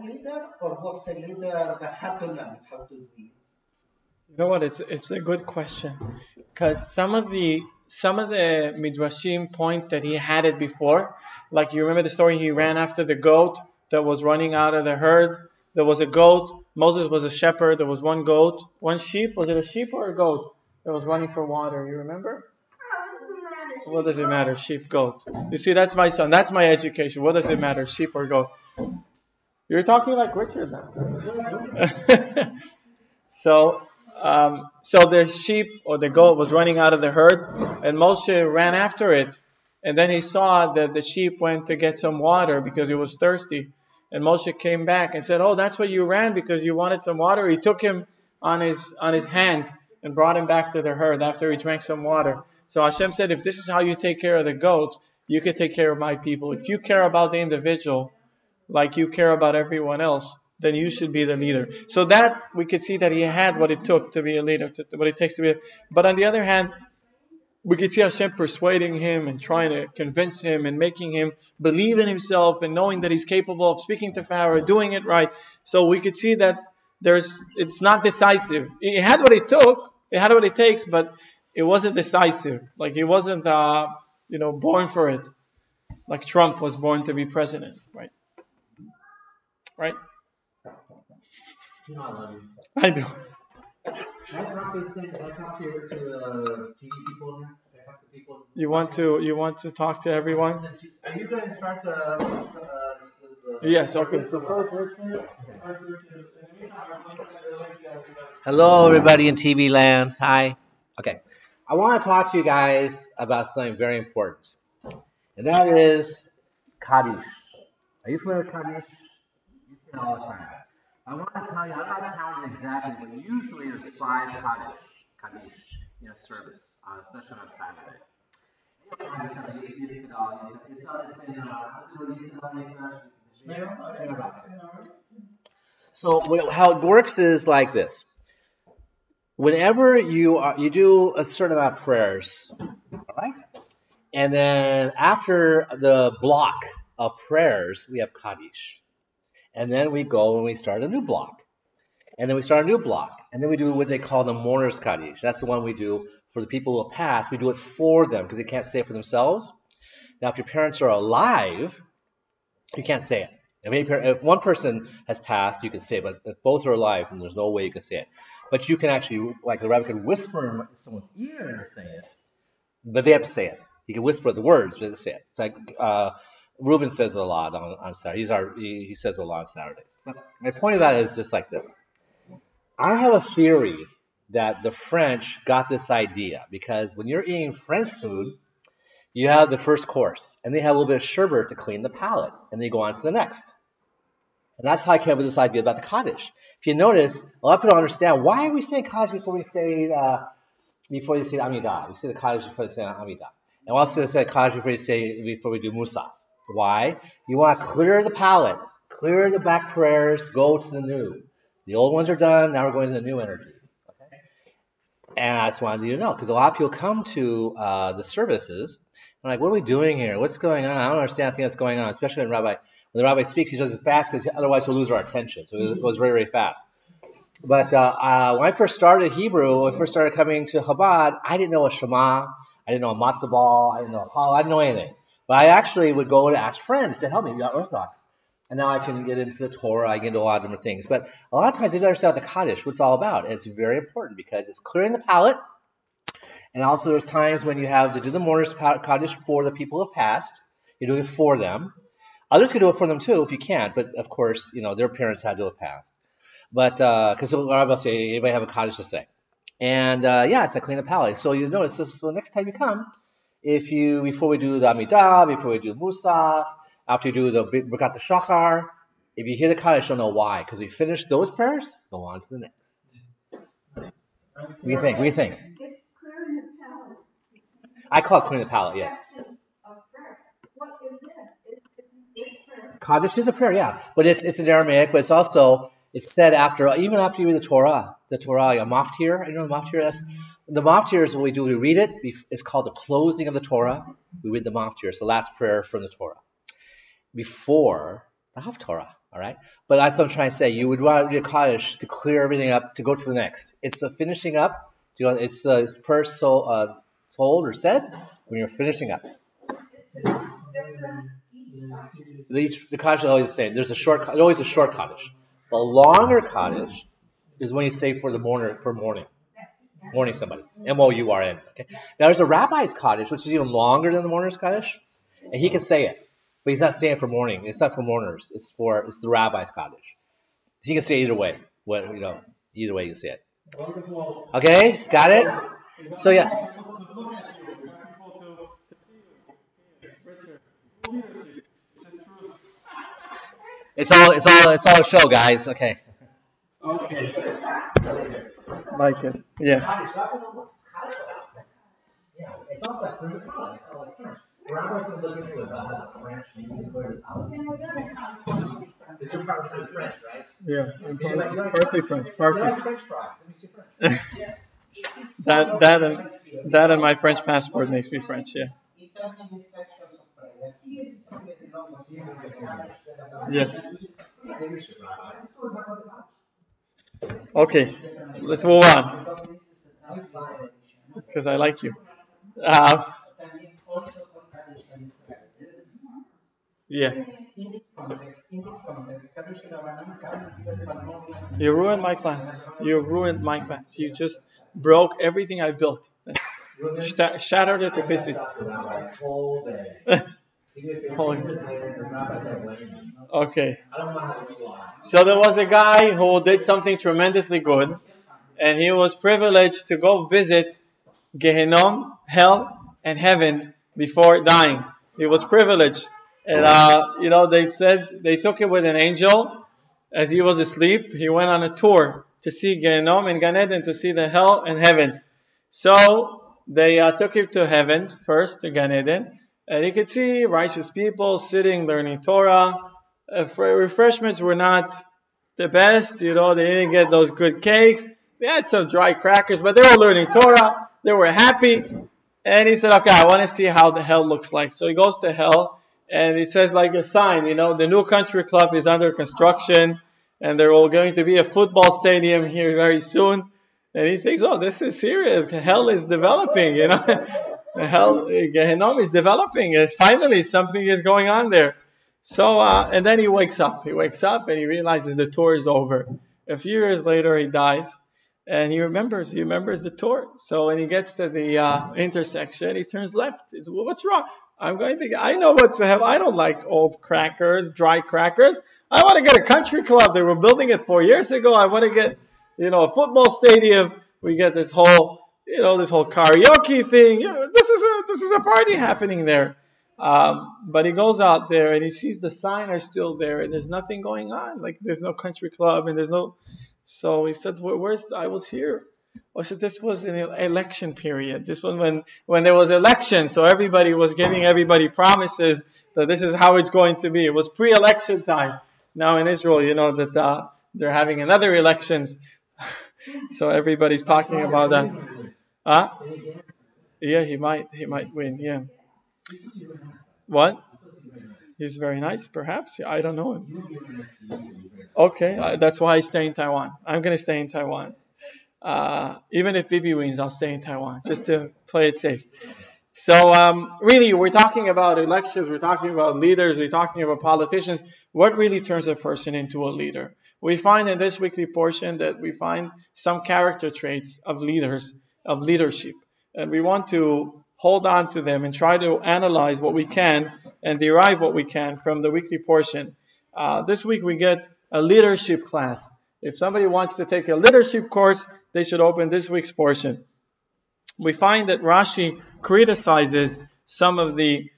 leader, or was a leader that had to learn how to lead? You know what? It's a good question, because some of the midrashim point that he had it before. Like, you remember the story, he ran after the goat that was running out of the herd. There was a goat. Moses was a shepherd. There was one goat, one sheep. Was it a sheep or a goat that was running for water? You remember? What does it matter? Sheep, goat. You see, that's my son. That's my education. What does it matter? Sheep or goat? You're talking like Richard now. So the sheep or the goat was running out of the herd, and Moshe ran after it. And then he saw that the sheep went to get some water because he was thirsty. And Moshe came back and said, "Oh, that's why you ran, because you wanted some water." He took him on his hands and brought him back to the herd after he drank some water. So Hashem said, if this is how you take care of the goats, you can take care of my people. If you care about the individual like you care about everyone else, then you should be the leader. So that we could see that he had what it took to be a leader, what it takes to be. But on the other hand, we could see Hashem persuading him and trying to convince him and making him believe in himself and knowing that he's capable of speaking to Pharaoh, doing it right. So we could see that it's not decisive. It had what it took, it had what it takes, but it wasn't decisive. Like, he wasn't, born for it. Like Trump was born to be president, right? Right? You know, I love you. I do. Can I talk to TV people now? Can I talk to people? You want to talk to everyone? Are you going to start the Yes, okay. So Hello, everybody in TV land. Hi. Okay. I want to talk to you guys about something very important, and that is Kaddish. Are you familiar with Kaddish? You say it all the time. I want to tell you, I'm not counting exactly, but usually there's 5 Kaddish service, especially on Saturday. So how it works is like this. Whenever you do a certain amount of prayers, all right? And then after the block of prayers, we have Kaddish. And then we go and we start a new block. And then we start a new block. And then we do what they call the mourner's Kaddish. That's the one we do for the people who have passed. We do it for them because they can't say it for themselves. Now, if your parents are alive, you can't say it. If one person has passed, you can say it. But if both are alive, then there's no way you can say it. But you can actually, like the rabbi could whisper in someone's ear and say it. But they have to say it. You can whisper the words, but they have to say it. It's like Reuben says it a lot on Saturday. He says it a lot on Saturdays. My point of that is just like this. I have a theory that the French got this idea because when you're eating French food, you have the first course, and they have a little bit of sherbet to clean the palate, and they go on to the next. And that's how I came up with this idea about the Kaddish. If you notice, a lot of people don't understand, why are we saying Kaddish before we say Amidah? We say the Kaddish before we say Amidah. And we also say Kaddish before we do Musa. Why? You want to clear the palate, clear the back prayers, go to the new. The old ones are done, now we're going to the new energy. Okay? And I just wanted you to know, because a lot of people come to the services, and like, what are we doing here? What's going on? I don't understand anything that's going on, especially when the rabbi speaks, he does it fast, because otherwise he'll lose our attention. So it goes very, very fast. But when I first started Hebrew, when I first started coming to Chabad, I didn't know a Shema, I didn't know a matzah ball, I didn't know a hall, I didn't know anything. But I actually would go to ask friends to help me be Orthodox. And now I can get into the Torah, I get into a lot of different things. But a lot of times I don't understand what the Kaddish, what it's all about. And it's very important because it's clearing the palate. And also there's times when you have to do the mourner's Kaddish for the people who have passed. You're doing it for them. Others can do it for them too if you can't. But of course, their parents had to have passed. But because a lot of us say, anybody have a Kaddish to say? And it's like cleaning the palate. So you notice, so next time you come, before we do the Amidah, before we do Musaf, after you do the Birkat Shachar, if you hear the Kaddish, you'll know why. Because we finish those prayers, go on to the next. What do you think? It's clearing the palate. I call it clearing the palate, yes. What is it? It's prayer. Kaddish is a prayer, yeah. But it's in Aramaic, but it's said even after you read the Torah, a maftir. I know what maftir is. The maftir is what we do. We read it. It's called the closing of the Torah. We read the maftir. It's the last prayer from the Torah before the Haftorah. All All right, but that's what I'm trying to say. You would want to do a Kaddish to clear everything up to go to the next. It's a finishing up. It's per soul, told or said when you're finishing up. The Kaddish is always the same. There's always a short Kaddish. The longer Kaddish is when you say for the mourning somebody. Mourn. Okay. Now there's a rabbi's Kaddish, which is even longer than the mourner's Kaddish, and he can say it, but he's not saying it for mourning. It's not for mourners. It's the rabbi's Kaddish. He can say it either way. Either way you can say it. Okay, got it. So yeah. It's all a show, guys. Okay. Okay. Like it. Yeah. It's also like French. We're not going to look into it, French. You can put it out. This is probably French, right? Yeah. Perfectly French. Perfect. French fries. Let me see French. That and my French passport makes me French. Yeah. Yes. Okay. Let's move on. Because I like you. Yeah. You ruined my class. You just broke everything I built. Shattered it to pieces. Okay. So there was a guy who did something tremendously good, and he was privileged to go visit Gehenom, hell, and heaven before dying. He was privileged. And, they said they took him with an angel as he was asleep. He went on a tour to see Gehenom and Gan Eden, to see the hell and heaven. So they took him to heaven first, to Gan Eden, and he could see righteous people sitting, learning Torah. Refreshments were not the best, they didn't get those good cakes. They had some dry crackers, but they were learning Torah. They were happy. And he said, okay, I want to see how the hell looks like. So he goes to hell, and it says like a sign, the new country club is under construction, and there will going to be a football stadium here very soon. And he thinks, oh, this is serious. Hell is developing, Gehenom is developing. Finally, something is going on there. So, and then he wakes up. He wakes up and he realizes the tour is over. A few years later, he dies. And he remembers the tour. So when he gets to the intersection, he turns left. He says, well, what's wrong? I know what's to have. I don't like old crackers, dry crackers. I want to get a country club. They were building it 4 years ago. I want to get, a football stadium. We get this whole karaoke thing. This is a party happening there. But he goes out there and he sees the sign are still there and there's nothing going on. Like there's no country club and there's no. So he said, I was here. I said, this was an election period. This was when there was election. So everybody was giving everybody promises that this is how it's going to be. It was pre-election time. Now in Israel, that they're having another elections. So everybody's talking about that. Yeah, he might win. Yeah. What? He's very nice, perhaps. I don't know him. Okay, that's why I stay in Taiwan. I'm going to stay in Taiwan. Even if Bibi wins, I'll stay in Taiwan, just to play it safe. So, really, we're talking about elections, we're talking about leaders, we're talking about politicians. What really turns a person into a leader? We find in this weekly portion that we find some character traits of leaders, of leadership. And we want to hold on to them and try to analyze what we can and derive what we can from the weekly portion. This week we get a leadership class. If somebody wants to take a leadership course, they should open this week's portion. We find that Rashi criticizes some of the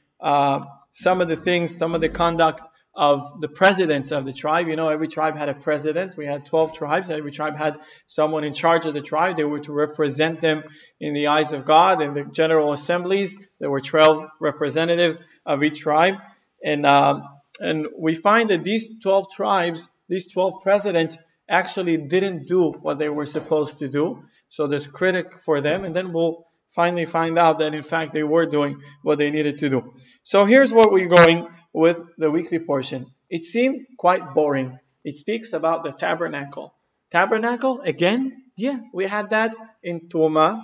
things, some of the conduct of the presidents of the tribe. Every tribe had a president. We had 12 tribes. Every tribe had someone in charge of the tribe. They were to represent them in the eyes of God. In the general assemblies, there were 12 representatives of each tribe. And we find that these 12 tribes, these 12 presidents, actually didn't do what they were supposed to do. So there's critic for them. And then we'll finally find out that, in fact, they were doing what they needed to do. So here's what we're with the weekly portion. It seemed quite boring. It speaks about the tabernacle. Tabernacle, again, yeah, we had that in Tuma,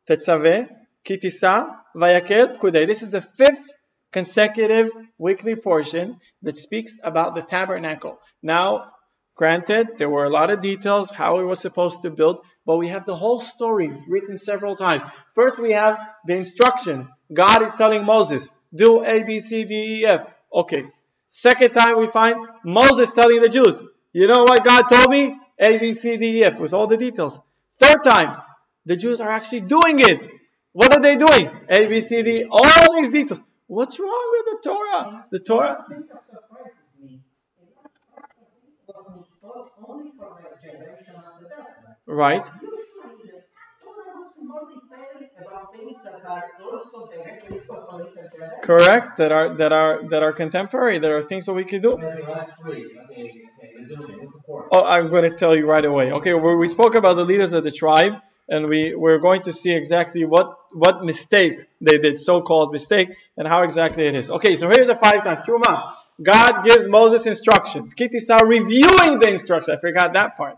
Tetzaveh, Kitisa, Vayakel, Pekudei. This is the fifth consecutive weekly portion that speaks about the tabernacle. Now, granted, there were a lot of details how it was supposed to build, but we have the whole story written several times. First, we have the instruction. God is telling Moses, do A, B, C, D, E, F. Okay. Second time, we find Moses telling the Jews, you know what God told me? A, B, C, D, E, F, with all the details. Third time, the Jews are actually doing it. What are they doing? A, B, C, D, all these details. What's wrong with the Torah? The Torah? I think that surprises me. It was mitzvot only for the generation of the desert. Right. Usually, the Torah was more detailed about things that are also directly for the later generation. Correct. That are contemporary. That are things that we can do. Okay, last three. Okay, you're doing it. What's the fourth? Oh, I'm going to tell you right away. Okay, we spoke about the leaders of the tribe, and we're going to see exactly what mistake they did, so-called mistake, and how exactly it is. Okay, so here's the 5 times. Truma. God gives Moses instructions. Kitisa reviewing the instructions. I forgot that part.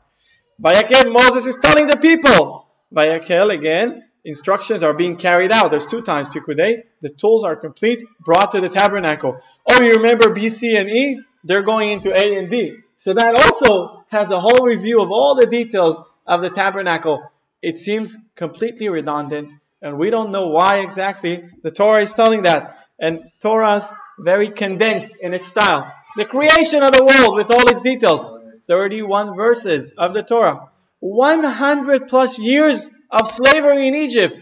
Vayakel, Moses is telling the people. Vayakel, again, instructions are being carried out. There's 2 times. Pekudei, the tools are complete, brought to the tabernacle. Oh, you remember B, C, and E? They're going into A and D. So that also has a whole review of all the details of the tabernacle. It seems completely redundant, and we don't know why exactly the Torah is telling that. And Torah's very condensed in its style. The creation of the world with all its details. 31 verses of the Torah. 100 plus years of slavery in Egypt.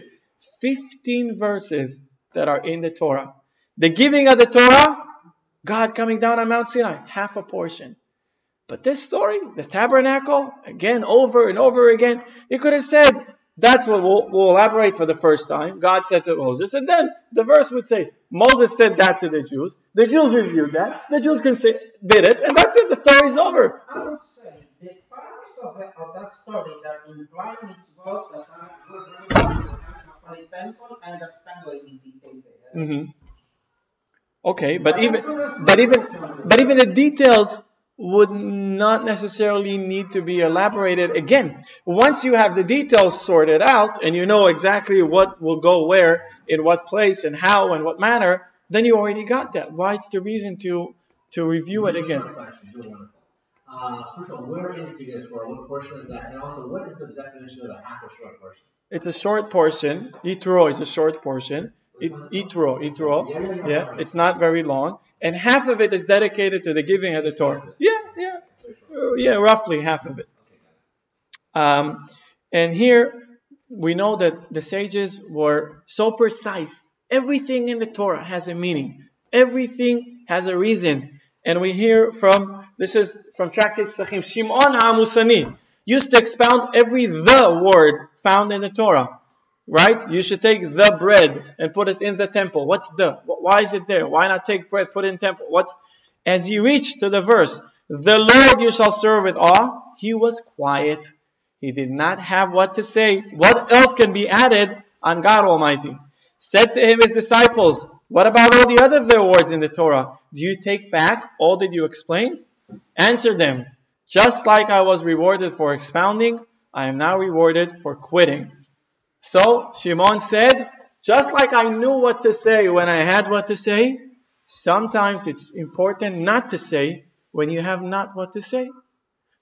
15 verses that are in the Torah. The giving of the Torah, God coming down on Mount Sinai, half a portion. But this story, the tabernacle, again, over and over again, he could have said, that's what we'll elaborate for the first time. God said to Moses, and then the verse would say, Moses said that to the Jews reviewed that, the Jews did it, and that's it, the story's over. I would say the parts of that story that imply mitzvot that are good in the Holy Temple, I understand why we detail there. Mm-hmm. Okay, but even the details would not necessarily need to be elaborated again. Once you have the details sorted out and you know exactly what will go where, in what place, and how, and what manner, then you already got that. Why it's the reason to review it again? First of all, where is the Torah? What portion is that? And also, what is the definition of a half or short portion? It's a short portion. Itro is a short portion. Itro. Yeah, it's not very long. And half of it is dedicated to the giving of the Torah. Yeah, roughly half of it. And here we know that the sages were so precise. Everything in the Torah has a meaning. Everything has a reason. And we hear this is from Tractate Pesachim, Shimon HaMusani used to expound every the word found in the Torah. Right? You should take the bread and put it in the temple. What's the? Why is it there? Why not take bread, put it in temple? As he reached to the verse, the Lord you shall serve with awe, he was quiet. He did not have what to say. What else can be added on God Almighty? Said to him his disciples, what about all the other words in the Torah? Do you take back all that you explained? Answer them, just like I was rewarded for expounding, I am now rewarded for quitting. So Shimon said, just like I knew what to say when I had what to say, sometimes it's important not to say when you have not what to say.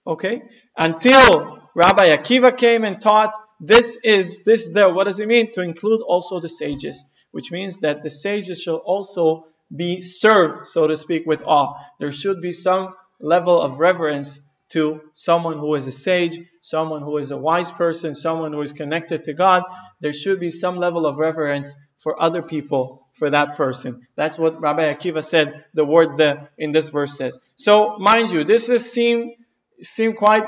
Okay? Until Rabbi Akiva came and taught, what does it mean? To include also the sages, which means that the sages shall also be served, so to speak, with awe. There should be some level of reverence to someone who is a sage, someone who is a wise person, someone who is connected to God. There should be some level of reverence for other people, for that person. That's what Rabbi Akiva said, the word the in this verse says. So, mind you, this seem quite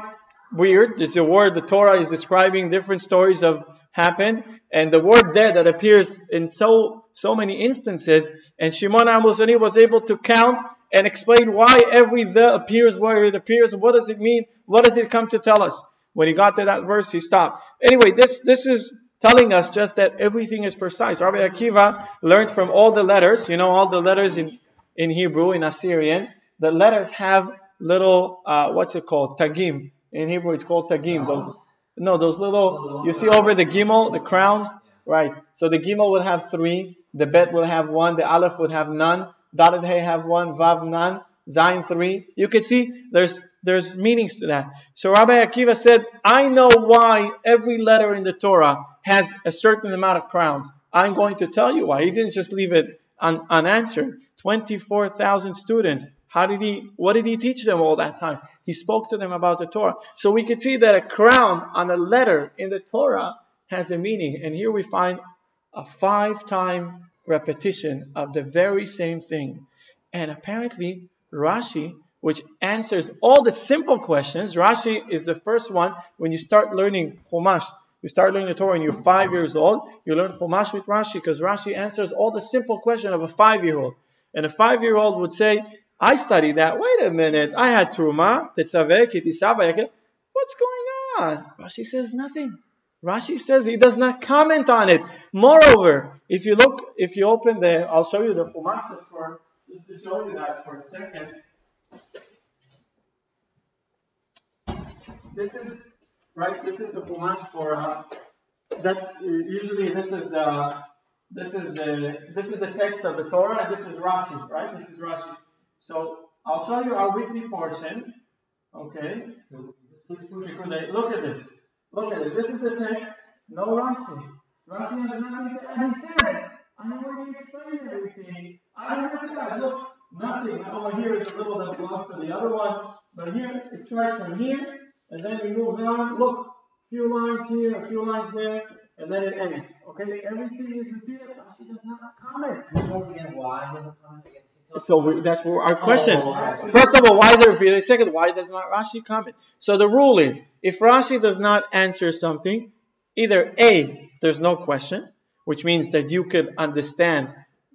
weird. It's a word, the Torah is describing different stories of happened, and the word there that appears in so many instances, and Shimon HaMusani was able to count and explain why every the appears where it appears, and what does it mean, what does it come to tell us. When he got to that verse, he stopped. Anyway, this is telling us just that everything is precise. Rabbi Akiva learned from all the letters, all the letters in in Hebrew, in Assyrian, the letters have little, what's it called? Tagim. In Hebrew, it's called tagim. Those little, you see over the gimel, the crowns, right? So the gimel would have three, the bet would have one, the aleph would have none, dalet hay have one, vav none, zayin three. You can see there's meanings to that. So Rabbi Akiva said, I know why every letter in the Torah has a certain amount of crowns. I'm going to tell you why. He didn't just leave it unanswered. 24,000 students. What did he teach them all that time? He spoke to them about the Torah. So we could see that a crown on a letter in the Torah has a meaning. And here we find a 5-time repetition of the very same thing. And apparently Rashi, which answers all the simple questions, Rashi is the first one when you start learning Chumash. You start learning the Torah and you're 5 years old, you learn Chumash with Rashi because Rashi answers all the simple questions of a 5-year-old. And a 5-year-old would say, I studied that. Wait a minute. I had Truma, Tetzaveh, Kitisaveh. What's going on? Rashi says nothing. Rashi says he does not comment on it. Moreover, if you open I'll show you the Chumash just to show you that for a second. This is the Chumash for that's usually this is the text of the Torah and this is Rashi, right? This is Rashi. So I'll show you our weekly portion. Okay. Look at this. This is the text. No Rashi. Rashi has nothing to add. He said, I already explained everything. I don't have to add. Look, nothing. Over here is a little that belongs to the other one. But here, it starts from here, and then it moves on. Look, a few lines here, a few lines there, and then it ends. Okay, everything is repeated. Rashi does not comment. Why does it comment again? So that's our question. First of all, why is it repeated? Second, why does not Rashi comment? So the rule is, if Rashi does not answer something, either A, there's no question, which means that you could understand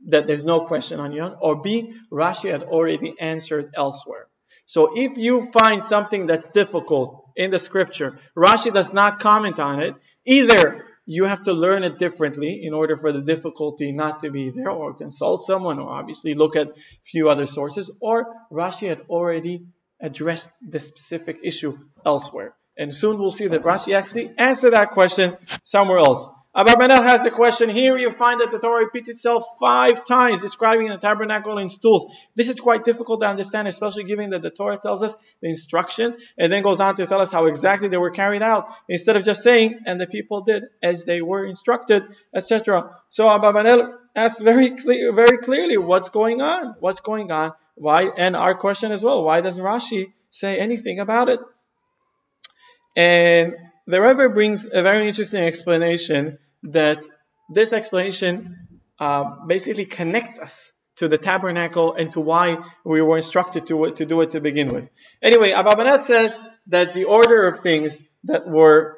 that there's no question on your own, or B, Rashi had already answered elsewhere. So if you find something that's difficult in the scripture, Rashi does not comment on it, either you have to learn it differently in order for the difficulty not to be there, or consult someone, or obviously look at a few other sources, or Rashi had already addressed the specific issue elsewhere. And soon we'll see that Rashi actually answered that question somewhere else. Abarbanel has the question. Here you find that the Torah repeats itself 5 times, describing the tabernacle in stools. This is quite difficult to understand, especially given that the Torah tells us the instructions and then goes on to tell us how exactly they were carried out, instead of just saying, and the people did as they were instructed, etc. So Abarbanel asks very clearly, what's going on? Why? And our question as well, why doesn't Rashi say anything about it? And the Rebbe brings a very interesting explanation, that this explanation basically connects us to the tabernacle and to why we were instructed to do it to begin with. Anyway, Abarbanel says that the order of things that were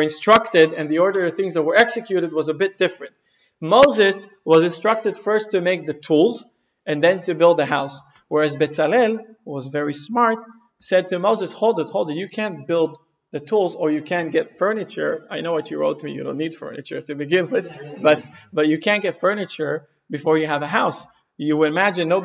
instructed and the order of things that were executed was a bit different. Moses was instructed first to make the tools and then to build the house, whereas Bezalel was very smart, said to Moses, hold it, you can't build the tools or you can't get furniture. I know what you wrote to me, you don't need furniture to begin with, but you can't get furniture before you have a house. You would imagine a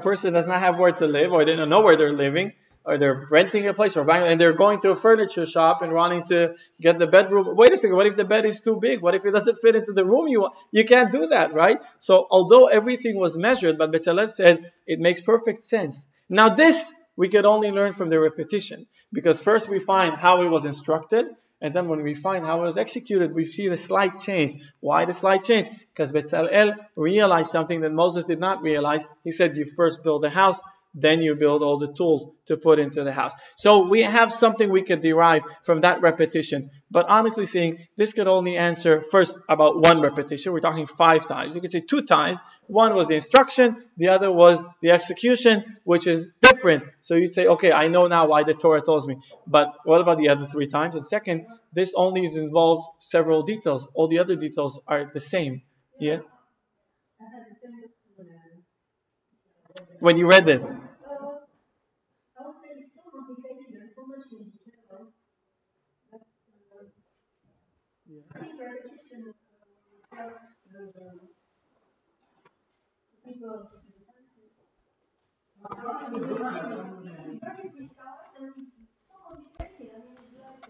person does not have where to live, or they don't know where they're living, or they're renting a place or buying, and they're going to a furniture shop and wanting to get the bedroom. Wait a second, what if the bed is too big? What if it doesn't fit into the room you want? You can't do that, right? So although everything was measured, but Bezalel said it makes perfect sense. Now this we could only learn from the repetition, because first we find how it was instructed, and then when we find how it was executed, we see the slight change. Why the slight change? Because Bezalel realized something that Moses did not realize. He said, you first build a house, then you build all the tools to put into the house. So we have something we could derive from that repetition. But honestly saying, this could only answer first about one repetition. We're talking 5 times. You could say 2 times. One was the instruction, the other was the execution, which is different. So you'd say, okay, I know now why the Torah tells me. But what about the other 3 times? And second, this only involves several details. All the other details are the same. Yeah? When you read it. It's very precise and it's so complicated. I mean, it's like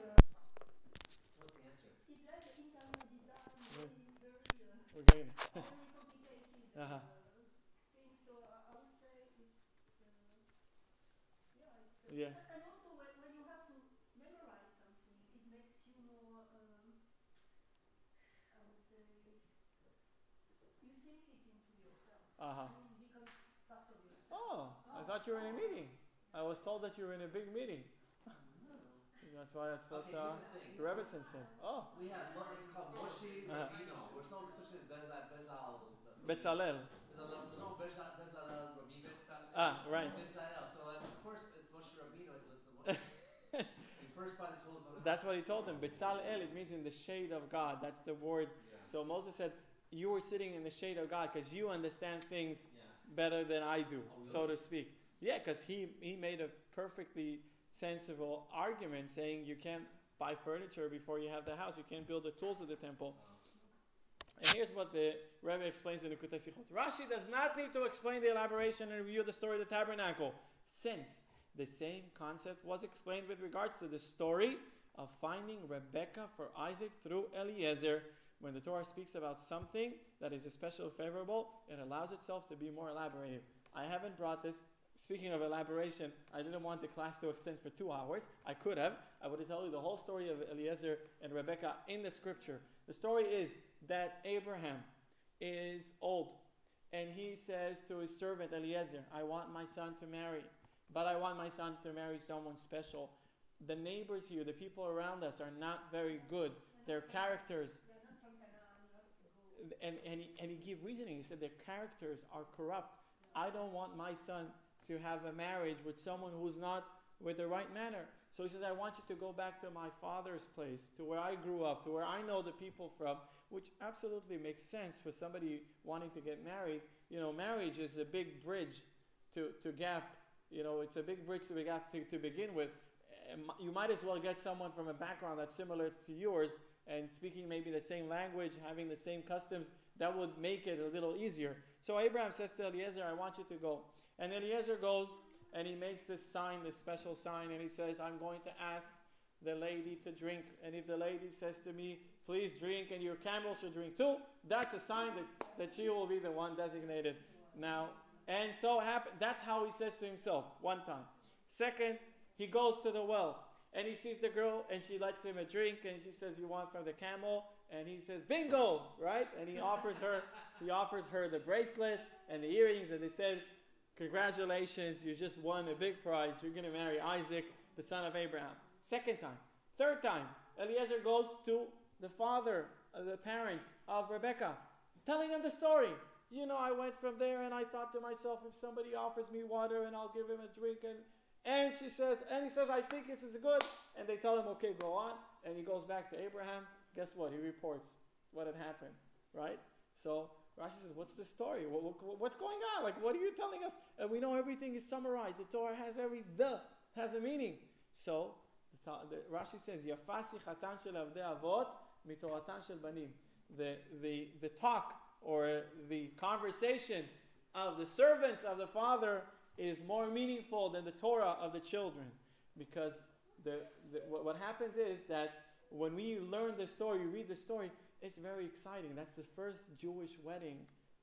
What's the answer? it's like interior design, very We're getting it. very complicated Uh-huh. thing. So I would say it's yeah, it's Yeah. and also when you have to memorize something, it makes you more. I would say you sink it into yourself. Uh-huh. I mean, it becomes part of yourself. Oh, I thought you were in a meeting. I was told that you were in a big meeting. That's what Okay, here's the thing. the Rebbitzin said. Oh. We have, it's called Moshe Rabino. We're so such as Bezal. Betzalel. There's no Bezalel Rabino. Right. Bezalel. So that's, of course, it's Moshe Rabino. It was the Moshe. The first part of tools. That's what he told them. Betzalel, it means in the shade of God. That's the word. Yeah. So Moses said, you were sitting in the shade of God because you understand things Yeah. better than I do, Oh, really? so to speak. Yeah, because he made a perfectly sensible argument saying you can't buy furniture before you have the house. You can't build the tools of the temple. And here's what the Rebbe explains in the Kutei Sichot. Rashi does not need to explain the elaboration and review the story of the tabernacle, since the same concept was explained with regards to the story of finding Rebekah for Isaac through Eliezer. When the Torah speaks about something that is especially favorable, it allows itself to be more elaborated. I haven't brought this. Speaking of elaboration, I didn't want the class to extend for 2 hours. I could have. I would have told you the whole story of Eliezer and Rebekah in the scripture. The story is that Abraham is old, and he says to his servant Eliezer, I want my son to marry, but I want my son to marry someone special. The neighbors here, the people around us, are not very good. Their characters, They're not from Canaan. You have to go. and he gave reasoning. He said their characters are corrupt. I don't want my son to have a marriage with someone who's not with the right manner. So he says, I want you to go back to my father's place, to where I grew up, to where I know the people from, which absolutely makes sense for somebody wanting to get married. You know, marriage is a big bridge to gap. You know, it's a big bridge to gap to begin with. You might as well get someone from a background that's similar to yours and speaking maybe the same language, having the same customs. That would make it a little easier. So Abraham says to Eliezer, I want you to go. And Eliezer goes and he makes this sign, this special sign, and he says, I'm going to ask the lady to drink. And if the lady says to me, please drink, and your camel should drink too, that's a sign that she will be the one designated now. And so that's how he says to himself one time. Second, he goes to the well and he sees the girl and she lets him a drink and she says, you want from the camel? And he says, bingo, right? And he offers her the bracelet and the earrings, and they said, congratulations, you just won a big prize. You're going to marry Isaac, the son of Abraham. Second time. Third time, Eliezer goes to the father, the parents of Rebekah, telling them the story. You know, I went from there and I thought to myself, if somebody offers me water and I'll give him a drink, and he says, I think this is good. And they tell him, okay, go on. And he goes back to Abraham. Guess what? He reports what had happened, right? So Rashi says, what's the story? What's going on? Like, what are you telling us? And we know everything is summarized. The Torah has has a meaning. So Rashi says, Yafasi chatan shel avdei avot mitoratan shel banim. The talk or the conversation of the servants of the father is more meaningful than the Torah of the children, because what happens is that when we learn the story, we read the story, it's very exciting. That's the first Jewish wedding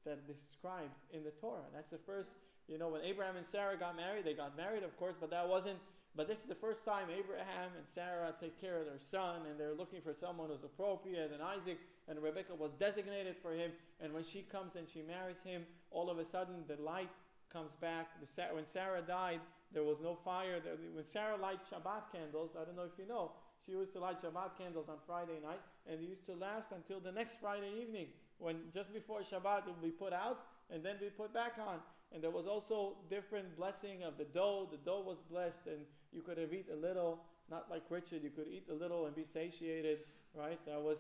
that is described in the Torah. That's the first, when Abraham and Sarah got married, they got married, of course, but this is the first time Abraham and Sarah take care of their son, and they're looking for someone who's appropriate, and Isaac and Rebekah was designated for him, and when she comes and she marries him, all of a sudden the light comes back. When Sarah died, there was no fire. When Sarah lights Shabbat candles, I don't know if you know, she used to light Shabbat candles on Friday night, and it used to last until the next Friday evening, when just before Shabbat it would be put out and then be put back on. And there was also different blessing of the dough. The dough was blessed, and you could have eaten a little, not like Richard, you could eat a little and be satiated, right?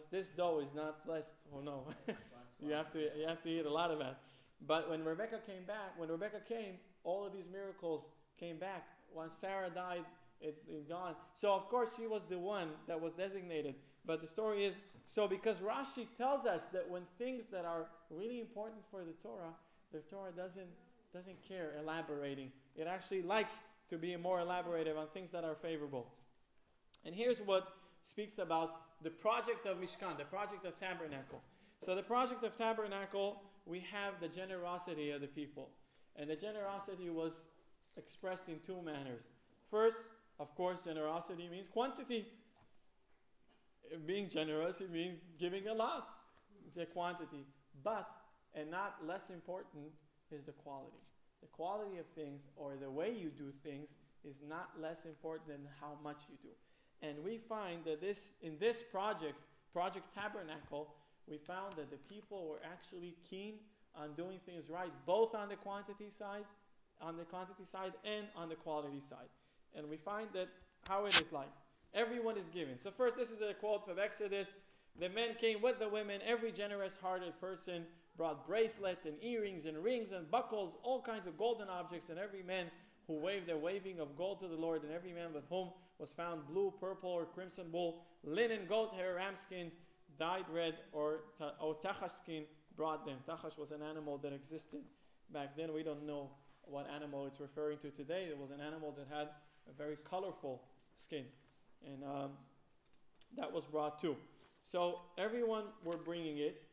This dough is not blessed. Oh no, you have to eat a lot of it. But when Rebekah came, all of these miracles came back. Once Sarah died, it gone. So of course she was the one that was designated. But the story is, so because Rashi tells us that when things that are really important for the Torah, The Torah doesn't care elaborating. It actually likes to be more elaborative on things that are favorable. And here's what speaks about the project of Mishkan, the project of Tabernacle. So the project of Tabernacle, we have the generosity of the people. And the generosity was expressed in two manners. First, of course, generosity means quantity. Being generous, it means giving a lot. The quantity. But, and not less important, is the quality. The quality of things, or the way you do things, is not less important than how much you do. And we find that in this project Tabernacle, we found that the people were actually keen on doing things right, both on the quantity side and on the quality side. And we find that how it is like. Everyone is giving. So first, this is a quote from Exodus. The men came with the women. Every generous-hearted person brought bracelets and earrings and rings and buckles, all kinds of golden objects, and every man who waved a waving of gold to the Lord, and every man with whom was found blue, purple, or crimson wool, linen, goat hair, ram skins, dyed red, or tachash skin, brought them. Tachash was an animal that existed back then. We don't know what animal it's referring to today. It was an animal that had a very colorful skin. And that was brought too. So everyone were bringing it.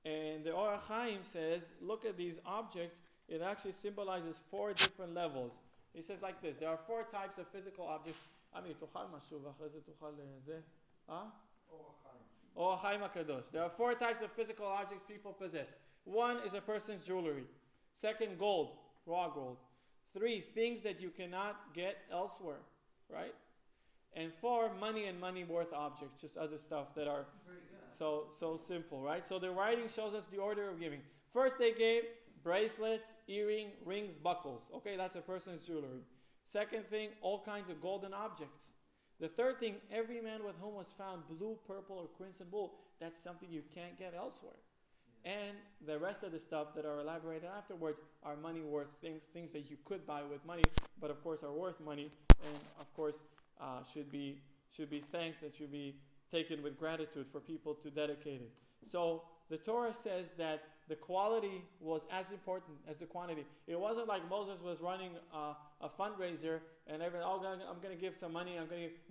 And the Or HaChaim says, look at these objects. It actually symbolizes 4 different levels. He says like this. There are 4 types of physical objects. Or HaChaim HaKadosh. There are 4 types of physical objects people possess. 1 is a person's jewelry. 2nd, gold, raw gold. 3, things that you cannot get elsewhere, right? And 4, money and money worth objects, just other stuff that are so simple, right? So the writing shows us the order of giving. First they gave bracelets, earring, rings, buckles. Okay, that's a person's jewelry. Second thing, all kinds of golden objects. The third thing, every man with whom was found blue, purple, or crimson wool. That's something you can't get elsewhere. And the rest of the stuff that are elaborated afterwards are money worth things that you could buy with money, but of course are worth money, and of course should be thanked and should be taken with gratitude for people to dedicate it. So the Torah says that the quality was as important as the quantity. It wasn't like Moses was running a fundraiser and everyone, I'm going to give some money.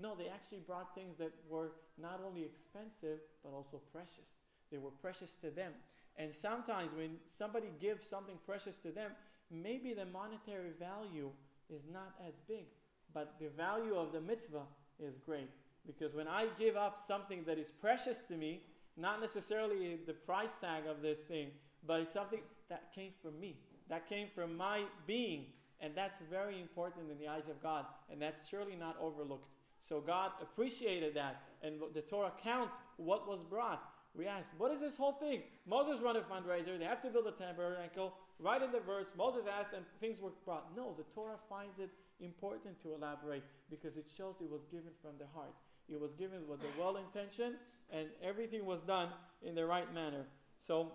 No, they actually brought things that were not only expensive but also precious. They were precious to them. And sometimes when somebody gives something precious to them, maybe the monetary value is not as big, but the value of the mitzvah is great. Because when I give up something that is precious to me, not necessarily the price tag of this thing, but it's something that came from me, that came from my being, and that's very important in the eyes of God, and that's surely not overlooked. So God appreciated that, and the Torah counts what was brought. We asked, what is this whole thing? Moses run a fundraiser, they have to build a tabernacle. Right in the verse, Moses asked and things were brought. No, the Torah finds it important to elaborate because it shows it was given from the heart. It was given with the well intention and everything was done in the right manner. So,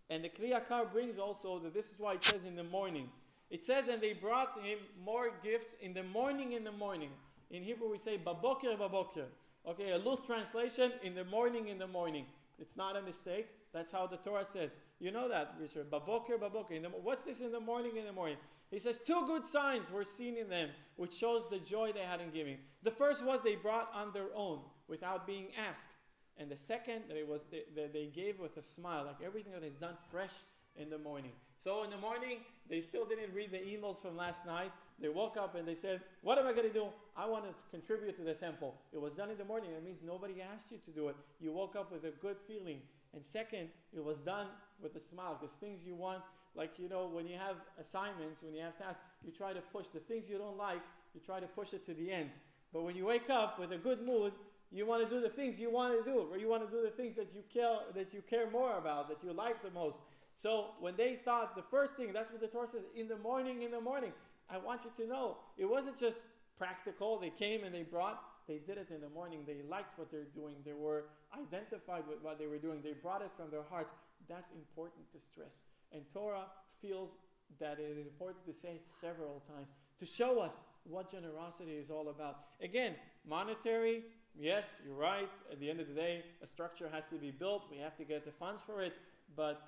and the Kli Yakar brings also that this is why it says in the morning. It says, and they brought him more gifts in the morning. In Hebrew we say, babokir, babokir. Okay, a loose translation, in the morning. It's not a mistake. That's how the Torah says. You know that, Richard. Babokir, babokir. What's this in the morning? He says, 2 good signs were seen in them, which shows the joy they had in giving. The first was they brought on their own, without being asked. And the second, that they gave with a smile, like everything that is done fresh in the morning. So in the morning, they still didn't read the emails from last night. They woke up and they said, what am I going to do? I want to contribute to the temple. It was done in the morning. That means nobody asked you to do it. You woke up with a good feeling. And second, it was done with a smile. Because things you want, like, when you have assignments, when you have tasks, you try to push the things you don't like, you try to push it to the end. But when you wake up with a good mood, you want to do the things you want to do, or you want to do the things that you care more about, that you like the most. So when they thought the first thing, that's what the Torah says, in the morning, I want you to know, it wasn't just practical. They came and they did it in the morning. They liked what they're doing. They were identified with what they were doing. They brought it from their hearts. That's important to stress. And Torah feels that it is important to say it several times to show us what generosity is all about. Again, monetary, yes, you're right. At the end of the day, a structure has to be built. We have to get the funds for it. But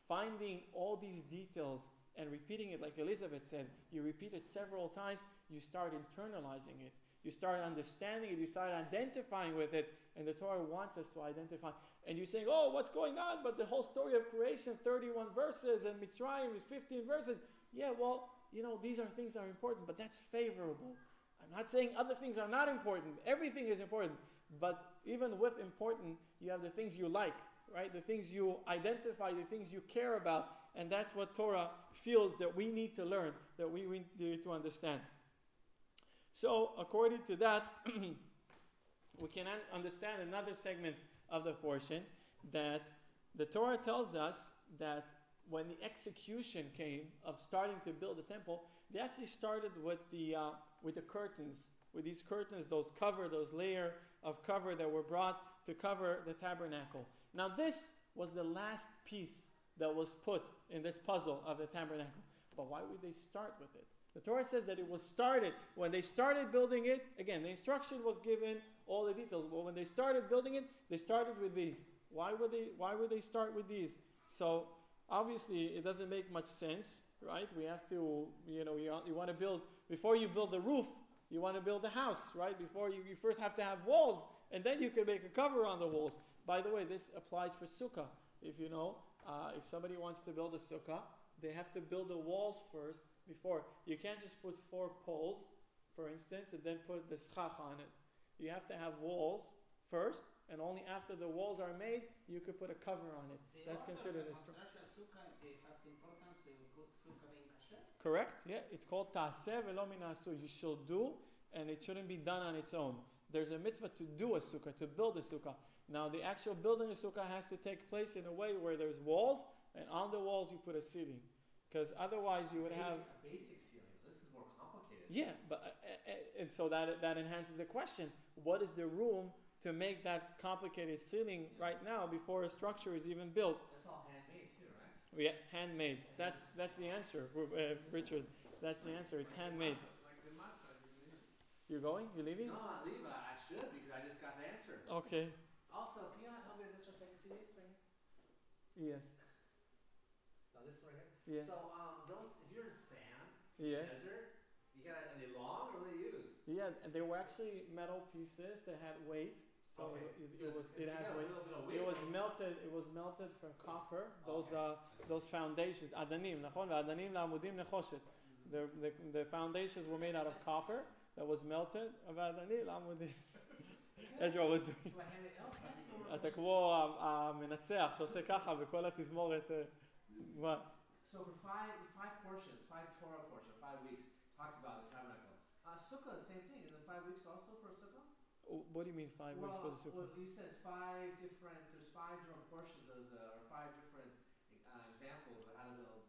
finding all these details and repeating it, like Elizabeth said, you repeat it several times, you start internalizing it. You start understanding it, you start identifying with it, and the Torah wants us to identify. And you're saying, oh, what's going on? But the whole story of creation, 31 verses, and Mitzrayim is 15 verses. Yeah, well, these are things that are important, but that's favorable. I'm not saying other things are not important. Everything is important. But even with important, you have the things you like, right? The things you identify, the things you care about. And that's what Torah feels that we need to learn, that we need to understand. So, according to that, we can understand another segment of the portion, that the Torah tells us that when the execution came of starting to build the temple, they actually started with the curtains, with these curtains, those layer of cover that were brought to cover the tabernacle. Now, this was the last piece that was put in this puzzle of the tabernacle. But why would they start with it? The Torah says that it was started. When they started building it, again, the instruction was given, all the details, but when they started building it, they started with these. Why would they start with these? So, obviously, it doesn't make much sense, right? We have to, you want to build, before you build the roof, you want to build a house, right? Before you first have to have walls, and then you can make a cover on the walls. By the way, this applies for sukkah. If if somebody wants to build a sukkah, they have to build the walls first before. You can't just put 4 poles, for instance, and then put the schach on it. You have to have walls first, and only after the walls are made, you could put a cover on it. That's considered a structure. Sukkah has importance to put sukkah being kasher? Correct? Yeah, it's called ta'aseh velo min ha'asur. You shall do, and it shouldn't be done on its own. There's a mitzvah to do a sukkah, to build a sukkah. Now, the actual building a sukkah has to take place in a way where there's walls, and on the walls you put a ceiling. Because otherwise you would have a basic ceiling. This is more complicated. Yeah, but and so that enhances the question: what is the room to make that complicated ceiling right now before a structure is even built? That's all handmade too, right? Yeah, handmade. That's the answer, Richard. That's the answer. It's handmade. Like the matzah, You're going? You're leaving? No, I'm leaving. I should because I just got the answer. Okay. Also, can you help me with this for a second? See these right here? Yes. No, this one right here. Yeah. So, those if you're in sand, Yeah. desert, are they long or what do they use? Yeah, and they were actually metal pieces that had weight. So Okay. it has weight. It was melted. It was melted from copper. Those foundations. Adanim, nachon. Adanim la'amudim nechoshet. The foundations were made out of copper that was melted. Adanim la'amudim. Ezra was doing. So I handmade. Oh, אתה כמו המנצח שעושה ככה בכל התזמורת. מה? So for five portions, 5 Torah portions, 5 weeks, talks about the tabernacle. Sukkah, the same thing. In the 5 weeks also for a sukkah? What do you mean 5 weeks for the sukkah? Well, you said there's 5 different portions of or 5 different examples of how to build.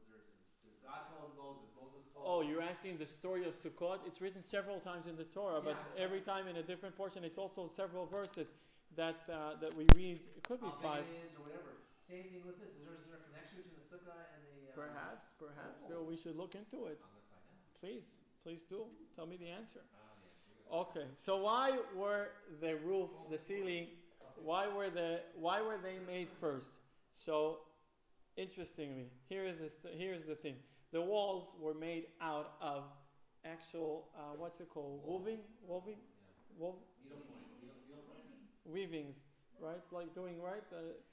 God told Moses told. Oh, you're asking the story of Sukkot? It's written several times in the Torah, but every time in a different portion. It's also several verses that we read. It could be 5. Or whatever. Same thing with this. Is there a connection between the sukkah and the? Perhaps. So we should look into it. I'm gonna find out. Please do. Tell me the answer. Okay. So why were the roof, the ceiling, why were they made first? So, interestingly, here's the thing. The walls were made out of actual what's it called? Woven? Weavings, right? Like doing right.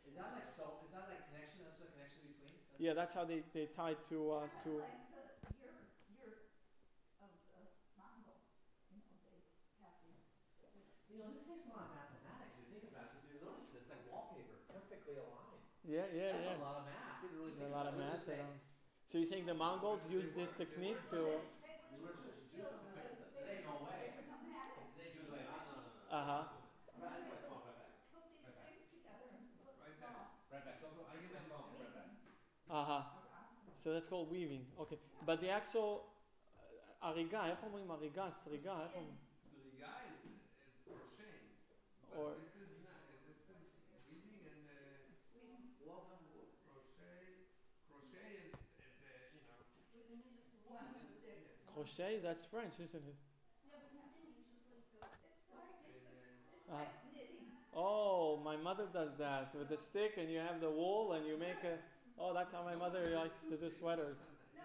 Is that like so? Is that like connection? That's a connection between. Yeah, that's how they tied to. Like the yurts of the Mongols. They have these sticks. This takes a lot of mathematics. If you think about it, because you notice it's like wallpaper, perfectly aligned. Yeah. That's a lot of math. You really think A lot of about it. math. So you're saying the Mongols used this technique to? Today, no way. Today, Jews like, no. Uh-huh. Right back. Put these sticks together and put Right back. bombs. Right back. I guess I'm going right back. Uh-huh. So that's called weaving. Okay. But the actual אריגה, איך אומרים אריגה? סריגה, איך אומרים? Sriga is crocheting, but Or- this is weaving and crochet is the One stick. Crochet, that's French, isn't it? It's like knitting. Oh, my mother does that with a stick, and you have the wool, and you make a. Oh, that's how my mother likes to do sweaters. No,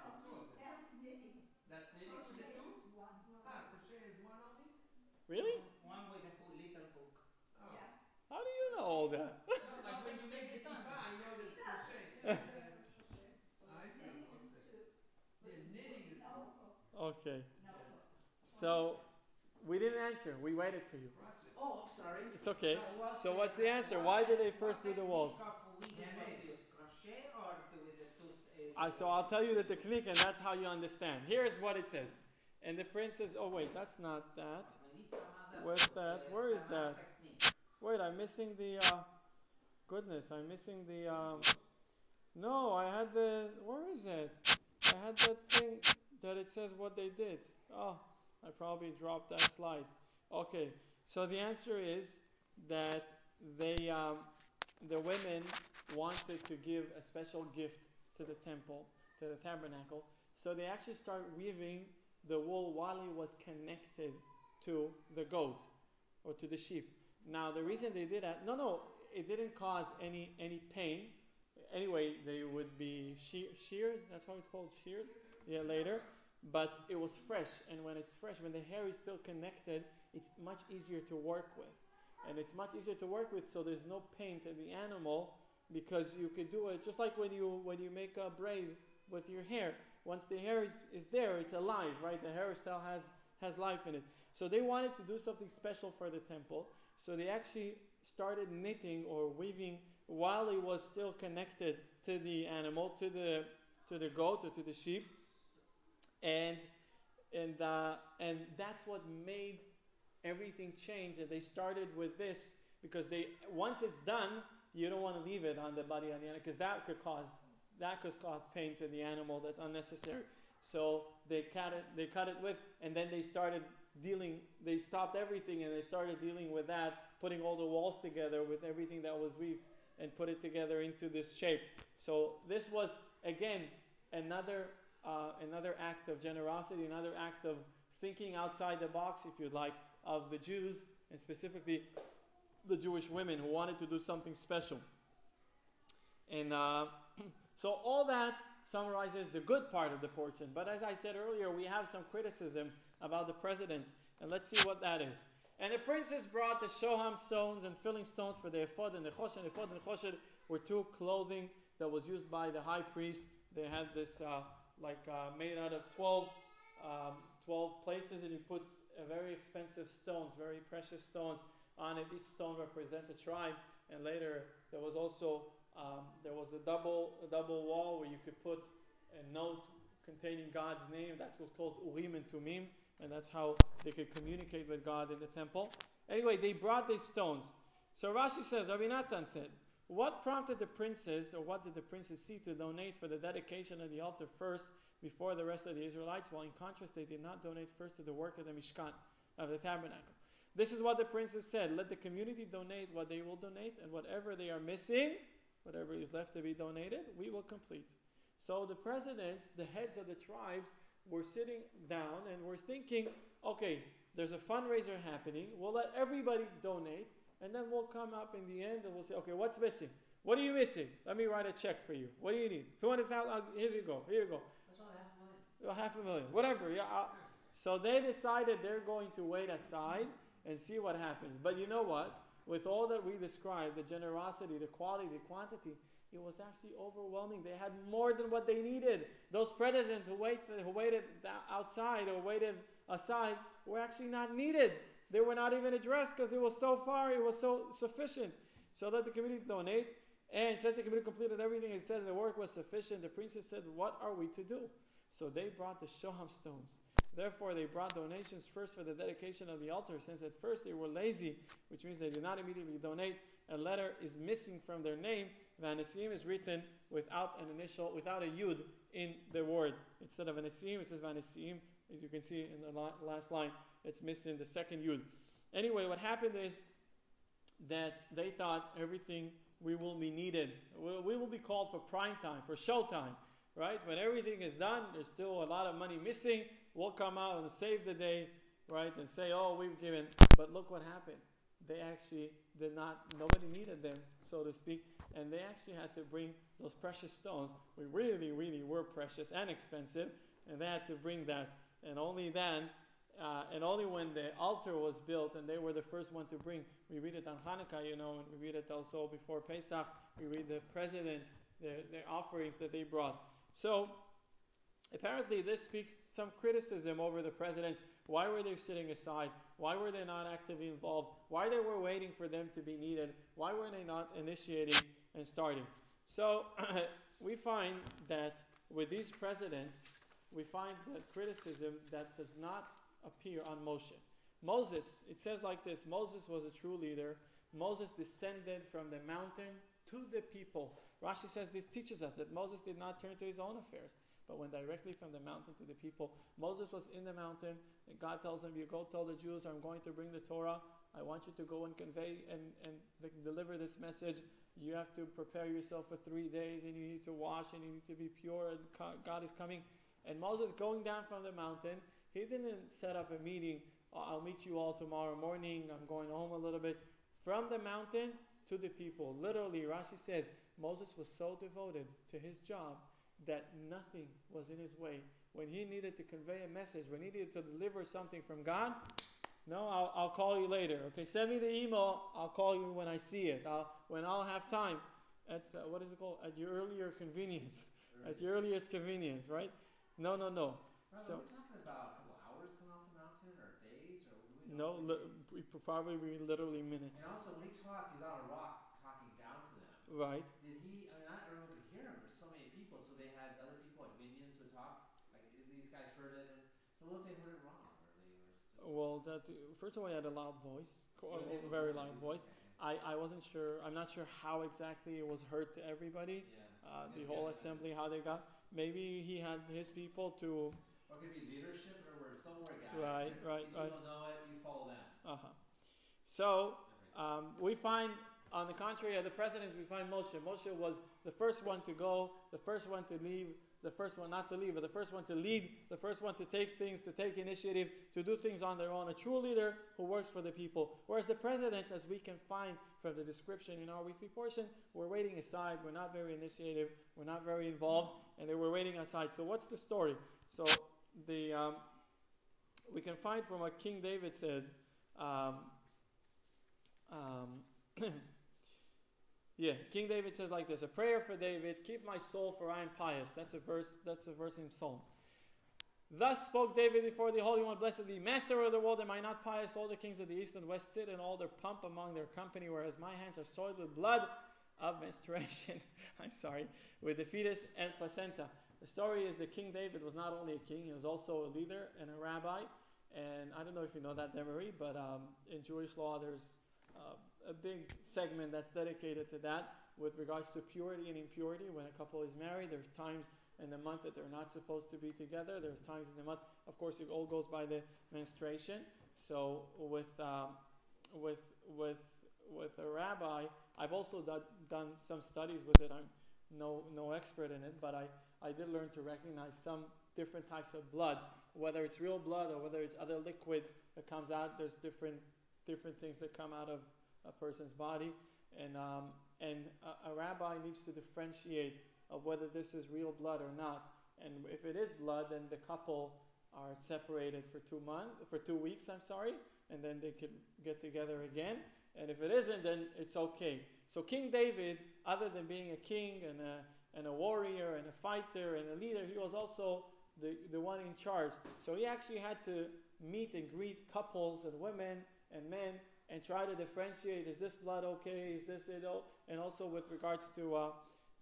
that's knitting. That's knitting. Is Crochet it two? is one. Ah, crochet is one only? Really? One with a little hook. Oh. Yeah. How do you know all that? No, like when you make the kippah, you know there's crochet. I see. Knitting What's is it? two. Yeah, knitting is No two. hook. Okay. No hook. So we didn't answer. We waited for you. Crochet. Oh, I'm sorry. It's okay. So what what's the answer? Why did they first do the walls? Weaving was used, crochet or with the two. So I'll tell you the technique, and that's how you understand. Here's what it says. And the prince says, oh wait, that's not that. Maybe some other. Where's that? Where is some other that? technique. Wait, I'm missing the, goodness, I'm missing the, no, I had the, where is it? I had that thing that it says what they did. Oh, I probably dropped that slide. Okay, so the answer is that they, the women wanted to give a special gift to the temple, to the tabernacle. So they actually start weaving the wool while it was connected to the goat or to the sheep. Now the reason they did that, no, it didn't cause any pain. Anyway, they would be sheared. That's how it's called, sheared. Yeah, later. But it was fresh, and when it's fresh, when the hair is still connected, it's much easier to work with, and it's much easier to work with. So there's no pain to the animal because you could do it just like when you make a braid with your hair. Once the hair is there, it's alive, right? The hairstyle has life in it. So they wanted to do something special for the temple. So they actually started knitting or weaving while it was still connected to the animal, to the goat or to the sheep, and that's what made everything change. And they started with this because once it's done, you don't want to leave it on the body of the animal because that could cause pain to the animal that's unnecessary. So they cut it with, and then they stopped everything and they started dealing with that, putting all the walls together with everything that was weaved and put it together into this shape. So this was, again, another act of generosity, another act of thinking outside the box, if you'd like, of the Jews, and specifically the Jewish women who wanted to do something special. And so all that summarizes the good part of the portion. But as I said earlier, we have some criticism about the presidents, and let's see what that is. And the princes brought the shoham stones and filling stones for the ephod and the choshed. And the ephod and the choshed were two clothing that was used by the high priest. They had this made out of 12 places, and he puts very expensive stones, very precious stones on it. Each stone represents a tribe. And later there was also there was a double wall where you could put a note containing God's name. That was called Urim and Tumim, and that's how they could communicate with God in the temple. Anyway, they brought these stones. So Rashi says, Rabbi Natan said, what prompted the princes, or what did the princes see to donate for the dedication of the altar first before the rest of the Israelites, while in contrast they did not donate first to the work of the Mishkan, of the tabernacle? This is what the princes said. Let the community donate what they will donate, and whatever they are missing, whatever is left to be donated, we will complete. So the presidents, the heads of the tribes, were sitting down and were thinking, okay, there's a fundraiser happening. We'll let everybody donate, and then we'll come up in the end and we'll say, okay, what's missing? What are you missing? Let me write a check for you. What do you need? 200,000. Here you go. Here you go. That's all, $500,000. Whatever. Yeah. So they decided they're going to wait aside and see what happens. But you know what? With all that we described, the generosity, the quality, the quantity, it was actually overwhelming. They had more than what they needed. Those presidents who waited outside or waited aside were actually not needed. They were not even addressed because it was so far, it was so sufficient. So let the community donate. And since the community completed everything, it said the work was sufficient. The princess said, what are we to do? So they brought the shoham stones. Therefore, they brought donations first for the dedication of the altar, since at first they were lazy, which means they did not immediately donate. A letter is missing from their name. Vanesim is written without an initial, without a yud in the word. Instead of Vanesim, it says Vanesim. As you can see in the last line, it's missing the second yud. Anyway, what happened is that they thought everything we will be needed. We will be called for prime time, for show time, right? When everything is done, there's still a lot of money missing. We'll come out and save the day, right? And say, oh, we've given. But look what happened. they actually did not, nobody needed them, so to speak, and they actually had to bring those precious stones, which really, really were precious and expensive, and they had to bring that. And only then, and only when the altar was built, and they were the first one to bring, we read it on Hanukkah, and we read it also before Pesach, we read the presidents, their offerings that they brought. So, apparently this speaks some criticism over the presidents. Why were they sitting aside? Why were they not actively involved? Why they were waiting for them to be needed? Why were they not initiating and starting? So we find that with these presidents, we find the criticism that does not appear on Moshe. Moses, it says like this, Moses was a true leader. Moses descended from the mountain to the people. Rashi says this teaches us that Moses did not turn to his own affairs, but went directly from the mountain to the people. Moses was in the mountain, and God tells him, you go tell the Jews, I'm going to bring the Torah. I want you to go and convey and deliver this message. You have to prepare yourself for 3 days, and you need to wash, and you need to be pure, and God is coming. And Moses going down from the mountain, he didn't set up a meeting, I'll meet you all tomorrow morning, I'm going home a little bit. From the mountain to the people. Literally, Rashi says, Moses was so devoted to his job that nothing was in his way. When he needed to convey a message, when he needed to deliver something from God, no, I'll call you later. Okay, send me the email, I'll call you when I see it. When I'll have time. At, what is it called? At your earlier convenience. At your earliest convenience, right? No. Right, So, are we talking about a couple hours coming off the mountain, or days, or what do we no, know? probably literally minutes. And also, when he talked, he was on a rock talking down to them. Right. Did he? I mean, not everyone could hear him. There's so many people, so they had other people, like minions, who talk. Like these guys heard it, and so what if they heard it wrong, or they were still? Well, first of all, he had a loud voice, a very loud voice. I wasn't sure. I'm not sure how exactly it was heard to everybody. Yeah. The whole assembly, how they got. Maybe he had his people to. Or it could be leadership, or where somewhere guys. Right. These people know it. You follow them. So we find, on the contrary of the presidents, we find Moshe. Moshe was the first one to go, the first one to leave, the first one not to leave, but the first one to lead, the first one to take things, to take initiative, to do things on their own. A true leader who works for the people. Whereas the presidents, as we can find from the description in our weekly portion, were waiting aside. We're not very initiative. We're not very involved, and they were waiting aside. So what's the story? So we can find from what King David says. King David says like this: a prayer for David, keep my soul, for I am pious. That's a verse in Psalms. Thus spoke David before the Holy One, blessed be, Master of the world, am I not pious? All the kings of the east and west sit in all their pomp among their company, whereas my hands are soiled with blood of menstruation. I'm sorry, with the fetus and placenta. The story is that King David was not only a king, he was also a leader and a rabbi. And I don't know if you know that, Demery, but in Jewish law there's a big segment that's dedicated to that with regards to purity and impurity. When a couple is married, there's times in the month that they're not supposed to be together. There's times in the month, of course, it all goes by the menstruation. So with a rabbi, I've also done some studies with it. I'm no expert in it, but I did learn to recognize some different types of blood, whether it's real blood or whether it's other liquid that comes out. There's different things that come out of a person's body, and a rabbi needs to differentiate of whether this is real blood or not. And if it is blood, then the couple are separated for 2 weeks, and then they can get together again. And if it isn't, then it's okay. So King David, other than being a king and a warrior and a fighter and a leader, he was also the one in charge. So he actually had to meet and greet couples and women and men and try to differentiate, is this blood okay, is this it? And also with regards to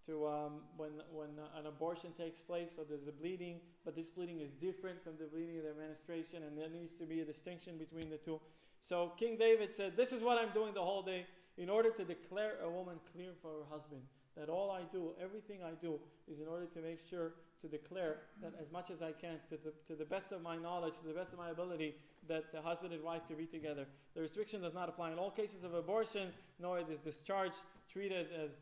when an abortion takes place, so there's a bleeding, but this bleeding is different from the bleeding of the menstruation, and there needs to be a distinction between the two. So King David said, this is what I'm doing the whole day in order to declare a woman clear for her husband. That all I do, everything I do, is in order to make sure to declare that as much as I can, to the best of my knowledge, to the best of my ability, that the husband and wife can be together. The restriction does not apply in all cases of abortion, nor is discharge treated as,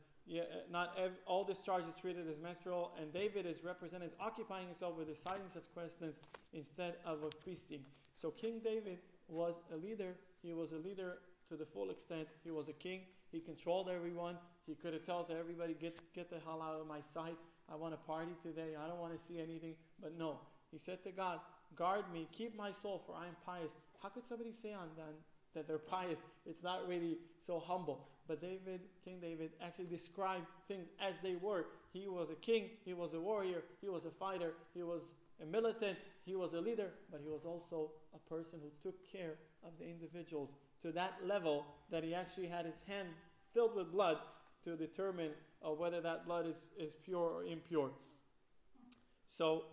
all discharge is treated as menstrual, and David is represented as occupying himself with deciding such questions instead of a feasting. So King David was a leader. He was a leader to the full extent. He was a king. He controlled everyone. He could have told everybody, get the hell out of my sight. I want to party today. I don't want to see anything. But no, he said to God, guard me, keep my soul, for I am pious. How could somebody say on them that they're pious? It's not really so humble. But King David actually described things as they were. He was a king, he was a warrior, he was a fighter, he was a militant, he was a leader, but he was also a person who took care of the individuals to that level that he actually had his hand filled with blood to determine whether that blood is pure or impure. So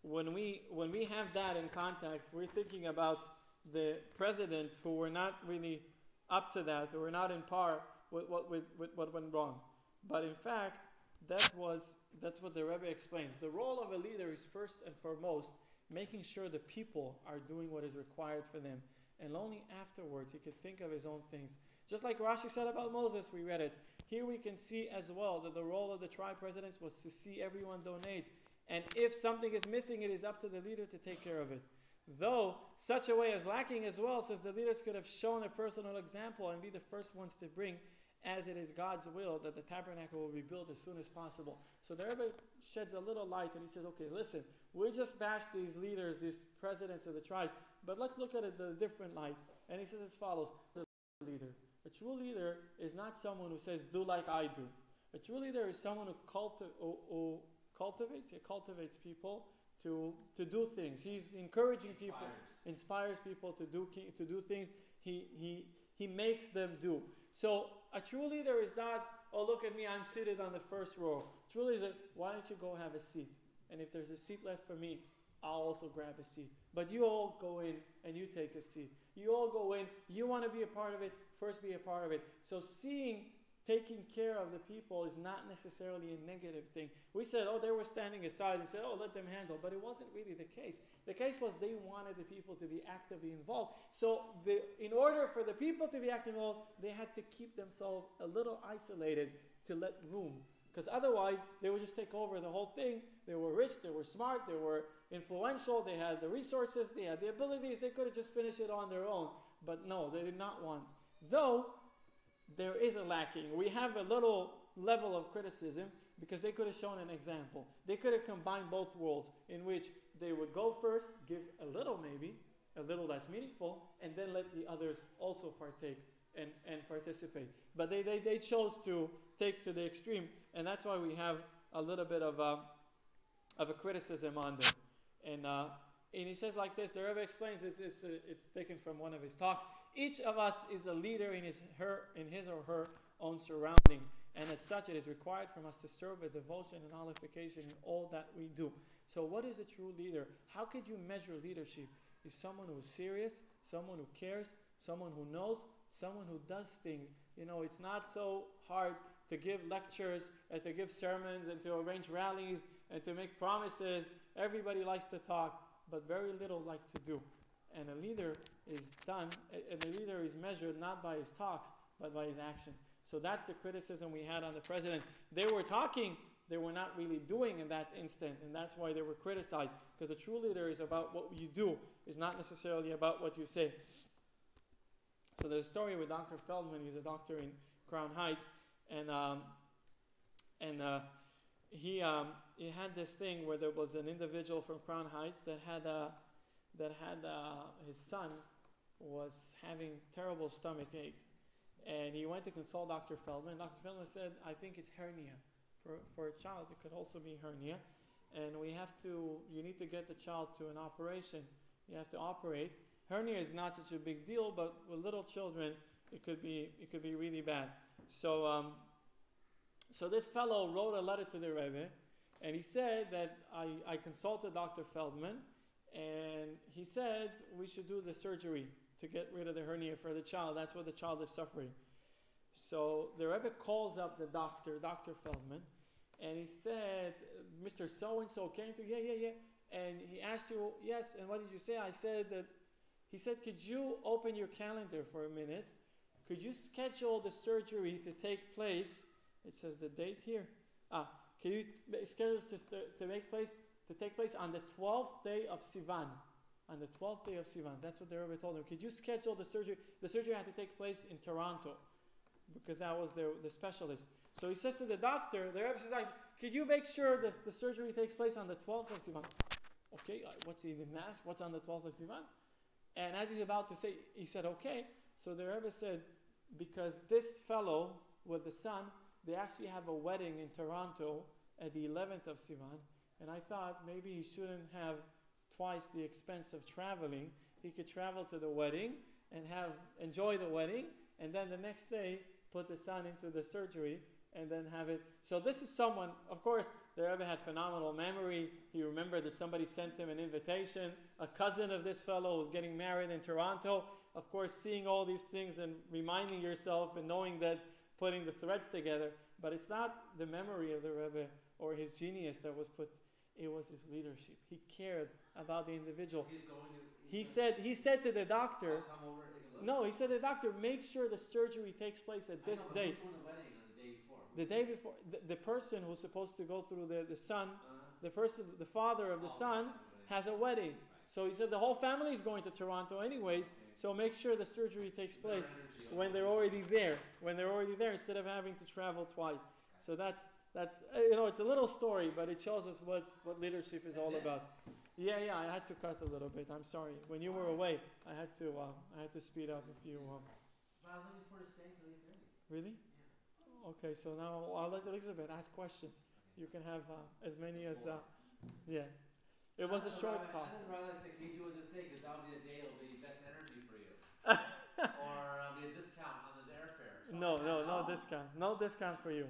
when we have that in context, we're thinking about the presidents who were not really up to that, who were not in par with what went wrong. But in fact, that's what the Rebbe explains. The role of a leader is first and foremost making sure the people are doing what is required for them. And only afterwards he could think of his own things. Just like Rashi said about Moses, we read it. Here we can see as well that the role of the tribe presidents was to see everyone donates. And if something is missing, it is up to the leader to take care of it. Though such a way is lacking as well, since the leaders could have shown a personal example and be the first ones to bring, as it is God's will that the tabernacle will be built as soon as possible. So the Rebbe sheds a little light and he says, okay, listen, we just bashed these leaders, these presidents of the tribes, but let's look at it in a different light. And he says as follows, the leader. A true leader is not someone who says, do like I do. A true leader is someone who cultivates people to do things. He's encouraging people, inspires people to do things. He makes them do. So a true leader is not, oh, look at me, I'm seated on the first row. True leader is, why don't you go have a seat? And if there's a seat left for me, I'll also grab a seat. But you all go in and you take a seat. You all go in, you want to be a part of it, first be a part of it. So taking care of the people is not necessarily a negative thing. We said, oh, they were standing aside and said, oh, let them handle. But it wasn't really the case. The case was they wanted the people to be actively involved. So in order for the people to be actively involved, they had to keep themselves a little isolated to let room. Because otherwise, they would just take over the whole thing. They were rich, they were smart, they were influential, they had the resources, they had the abilities, they could have just finished it on their own. But no, they did not want. Though, there is a lacking. We have a little level of criticism because they could have shown an example. They could have combined both worlds in which they would go first, give a little maybe, a little that's meaningful, and then let the others also partake and participate. But they chose to take to the extreme, and that's why we have a little bit of a criticism on them. And he says like this, the Rebbe explains it's taken from one of his talks. Each of us is a leader in his or her own surrounding, and as such it is required from us to serve with devotion and nullification in all that we do. So what is a true leader? How could you measure leadership? Is someone who's serious, someone who cares, someone who knows, someone who does things. You know, it's not so hard to give lectures and to give sermons and to arrange rallies and to make promises. Everybody likes to talk, but very little like to do. And a leader is measured not by his talks, but by his actions. So that's the criticism we had on the president. They were talking, they were not really doing in that instant, and that's why they were criticized. Because a true leader is about what you do, is not necessarily about what you say. So there's a story with Dr. Feldman. He's a doctor in Crown Heights, and he had this thing where there was an individual from Crown Heights that had his son was having terrible stomach aches, and he went to consult Dr. Feldman. Dr. Feldman said, I think it's hernia. For a child, it could also be hernia, and you need to get the child to an operation. You have to operate. Hernia is not such a big deal, but with little children, it could be really bad. So this fellow wrote a letter to the Rebbe, and he said that I consulted Dr. Feldman, and he said we should do the surgery to get rid of the hernia for the child. That's what the child is suffering. So the Rebbe calls up the doctor, Dr. Feldman, and he said, Mr. So-and-so came to, yeah. And he asked you, yes, and what did you say? I said that, he said, could you open your calendar for a minute? Could you schedule the surgery to take place? It says the date here. Can you schedule to take place on the 12th day of Sivan? on the 12th day of Sivan. That's what the Rebbe told him. Could you schedule the surgery? The surgery had to take place in Toronto because that was the specialist. So he says to the doctor, the Rebbe says, could you make sure that the surgery takes place on the 12th of Sivan? Okay, what's he didn't ask? What's on the 12th of Sivan? And as he's about to say, he said, okay. So the Rebbe said, because this fellow with the son, they actually have a wedding in Toronto at the 11th of Sivan. And I thought maybe he shouldn't have twice the expense of traveling. He could travel to the wedding and enjoy the wedding, and then the next day put the son into the surgery and then have it. So this is someone, of course, the Rebbe had phenomenal memory. He remembered that somebody sent him an invitation. A cousin of this fellow was getting married in Toronto. Of course, seeing all these things and reminding yourself and knowing that, putting the threads together. But it's not the memory of the Rebbe or his genius that was put. It was his leadership. He cared about the individual. He said to the doctor, come over and take a look. no, he said to the doctor, make sure the surgery takes place at this date. Doing the wedding on the day before. The day before, the person who's supposed to go through the son, the father of the son, has a wedding. So he said the whole family is going to Toronto anyways, so make sure the surgery takes place when they're already there. When they're already there, instead of having to travel twice. So that's it's a little story, but it shows us what leadership is all about. Yeah, I had to cut a little bit. I'm sorry. When you were away, I had to speed up a few. But I was looking forward to staying till 8:30. Really? Yeah. Okay, so now I'll let Elizabeth ask questions. You can have as many as. Yeah. It was a short talk. I didn't realize that you do it this day because that would be the day it'll be best energy for you. Or be a discount on the airfare. No discount. No discount for you.